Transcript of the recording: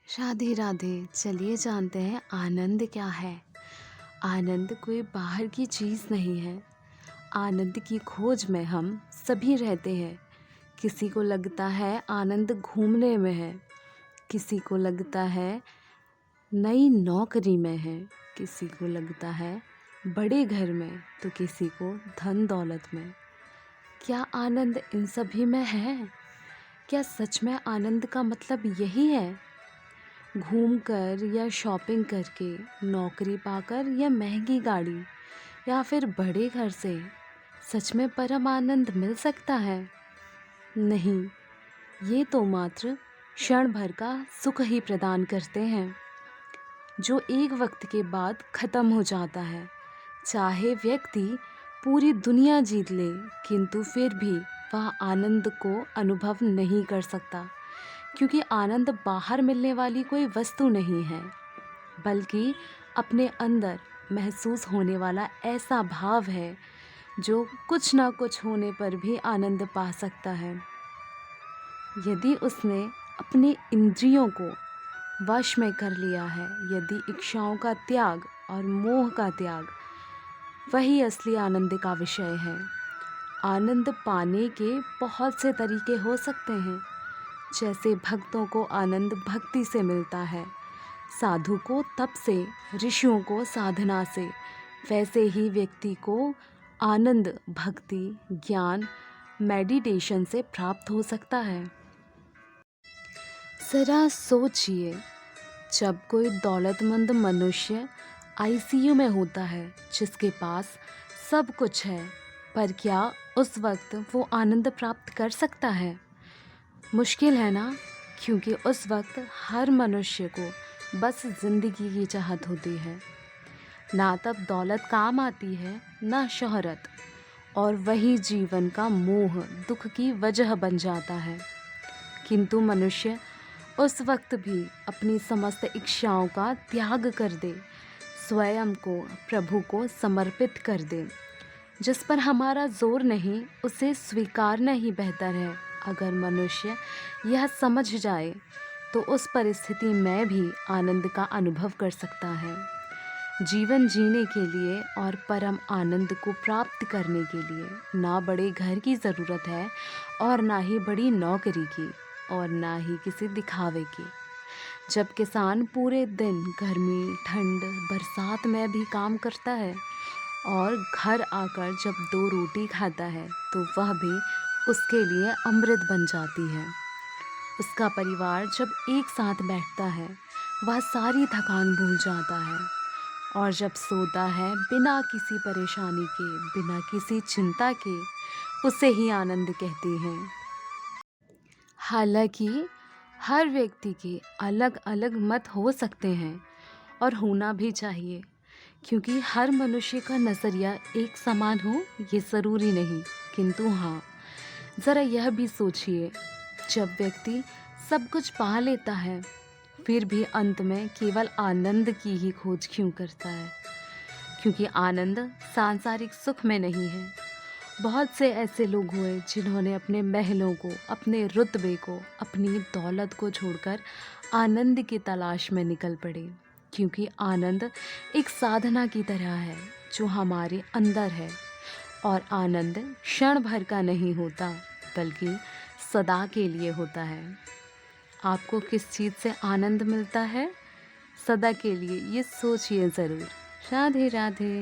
राधे राधे। चलिए जानते हैं आनंद क्या है। आनंद कोई बाहर की चीज़ नहीं है। आनंद की खोज में हम सभी रहते हैं। किसी को लगता है आनंद घूमने में है, किसी को लगता है नई नौकरी में है, किसी को लगता है बड़े घर में, तो किसी को धन दौलत में। क्या आनंद इन सभी में है? क्या सच में आनंद का मतलब यही है? घूमकर या शॉपिंग करके, नौकरी पाकर या महंगी गाड़ी या फिर बड़े घर से सच में परम आनंद मिल सकता है? नहीं, ये तो मात्र क्षण भर का सुख ही प्रदान करते हैं, जो एक वक्त के बाद ख़त्म हो जाता है। चाहे व्यक्ति पूरी दुनिया जीत ले, किंतु फिर भी वह आनंद को अनुभव नहीं कर सकता, क्योंकि आनंद बाहर मिलने वाली कोई वस्तु नहीं है, बल्कि अपने अंदर महसूस होने वाला ऐसा भाव है जो कुछ ना कुछ होने पर भी आनंद पा सकता है। यदि उसने अपनी इंद्रियों को वश में कर लिया है, यदि इच्छाओं का त्याग और मोह का त्याग, वही असली आनंद का विषय है। आनंद पाने के बहुत से तरीके हो सकते हैं। जैसे भक्तों को आनंद भक्ति से मिलता है, साधु को तप से, ऋषियों को साधना से, वैसे ही व्यक्ति को आनंद भक्ति, ज्ञान, मेडिटेशन से प्राप्त हो सकता है। ज़रा सोचिए, जब कोई दौलतमंद मनुष्य आईसीयू में होता है, जिसके पास सब कुछ है, पर क्या उस वक्त वो आनंद प्राप्त कर सकता है? मुश्किल है ना, क्योंकि उस वक्त हर मनुष्य को बस ज़िंदगी की चाहत होती है। ना तब दौलत काम आती है, ना शोहरत, और वही जीवन का मोह दुख की वजह बन जाता है। किंतु मनुष्य उस वक्त भी अपनी समस्त इच्छाओं का त्याग कर दे, स्वयं को प्रभु को समर्पित कर दे। जिस पर हमारा जोर नहीं, उसे स्वीकारना ही बेहतर है। अगर मनुष्य यह समझ जाए तो उस परिस्थिति में भी आनंद का अनुभव कर सकता है। जीवन जीने के लिए और परम आनंद को प्राप्त करने के लिए ना बड़े घर की ज़रूरत है, और ना ही बड़ी नौकरी की, और ना ही किसी दिखावे की। जब किसान पूरे दिन गर्मी, ठंड, बरसात में भी काम करता है और घर आकर जब 2 रोटी खाता है, तो वह भी उसके लिए अमृत बन जाती है। उसका परिवार जब एक साथ बैठता है, वह सारी थकान भूल जाता है, और जब सोता है बिना किसी परेशानी के, बिना किसी चिंता के, उसे ही आनंद कहते हैं। हालांकि हर व्यक्ति के अलग अलग मत हो सकते हैं, और होना भी चाहिए, क्योंकि हर मनुष्य का नज़रिया एक समान हो ये ज़रूरी नहीं। किंतु हाँ, ज़रा यह भी सोचिए, जब व्यक्ति सब कुछ पा लेता है, फिर भी अंत में केवल आनंद की ही खोज क्यों करता है? क्योंकि आनंद सांसारिक सुख में नहीं है। बहुत से ऐसे लोग हुए जिन्होंने अपने महलों को, अपने रुतबे को, अपनी दौलत को छोड़कर आनंद की तलाश में निकल पड़े, क्योंकि आनंद एक साधना की तरह है जो हमारे अंदर है। और आनंद क्षण भर का नहीं होता, बल्कि सदा के लिए होता है। आपको किस चीज़ से आनंद मिलता है सदा के लिए, ये सोचिए ज़रूर। राधे राधे।